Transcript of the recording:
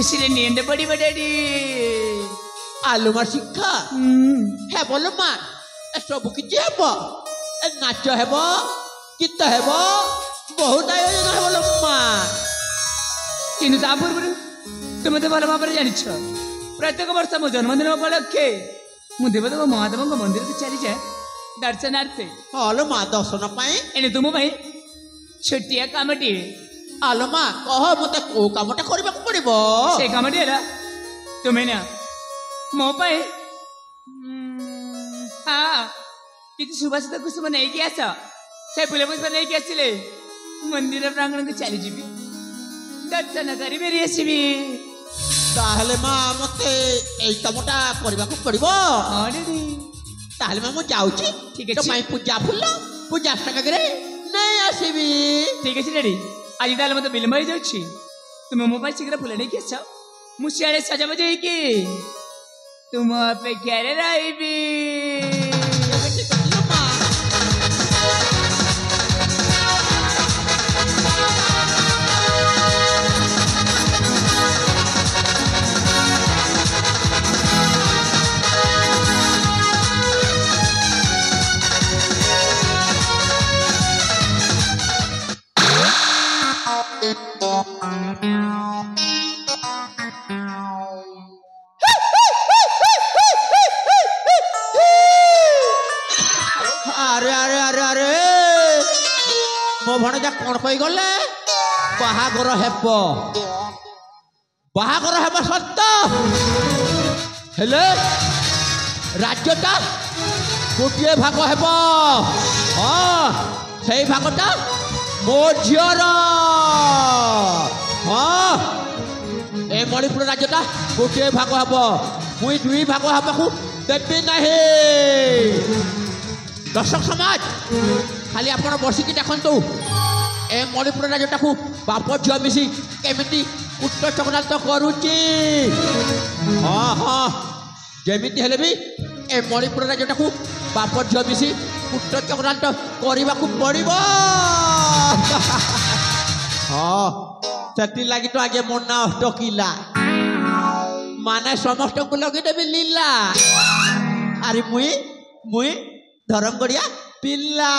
खुशी रे नींद पड़ी बड़ी आलू मार शिक्षा है बोलो माँ सब किसी हेब नाच हेब गीत हेब बहुत आयोजन है बोलो माँ किंतु ता पूर्व तुम तो भल भाव जान प्रत्येक वर्ष मो जन्मदिन उपलक्षे मु देवदेव महादेव मंदिर को चली जाए दर्शनार्थे हलो माँ दर्शन पाए एने तुम छोटिया कामटी आलो माँ कह मत को कामटा करबा को पड़िबो से कामटी है तुम्हें ना मो पाए हाँ किसी सुभाषित कुसुम नहीं कि आस से फूल पुष्प नहीं कि आसिले मंदिर प्रांगण को चली जीवी दर्शन करी मेरी आसबी ताहले माँ मते एई कामटा करबा को पड़िबो हाँ दीदी ताहले माँ मु जाउची ठीक तो है माई पूजा फुल पूजा सका करे नहीं आसीबी ठीक है डैडी आज ताले मत विलंब हो जाउछि तुम मो पास शीघ्र फुल नहीं कि आस मु सियाड़े सजाबज होइकी तुम अपेक्षा रे रहिबी अरे अरे अरे अरे मो भणजा कौन कही गले बाहागर हेब सत्य हेले राज्यटा गोटे भाग हेब हाँ से भागटा मो झीर हाँ ए मणिपुर राज्यटा गोटे भाग हेब मुई दुई भाग हेबाकू देवी नहीं दर्शक समाज खाली आपण बसिकी देखु ए मणिपुर राज्यटा को बाप झील मिसी केमिति उट्ट चक्रांत करुची हाँ हाँ जमीती हेले भी ए मणिपुर राज्यटा को बाप झील मिसी उट्ट चक्रांत करने को पड़ो हाँ से लगी तो आगे मोर ना अष्टकिला माने समस्त को लगे देवी लीला अरे मुई धरम गड़िया पिल्ला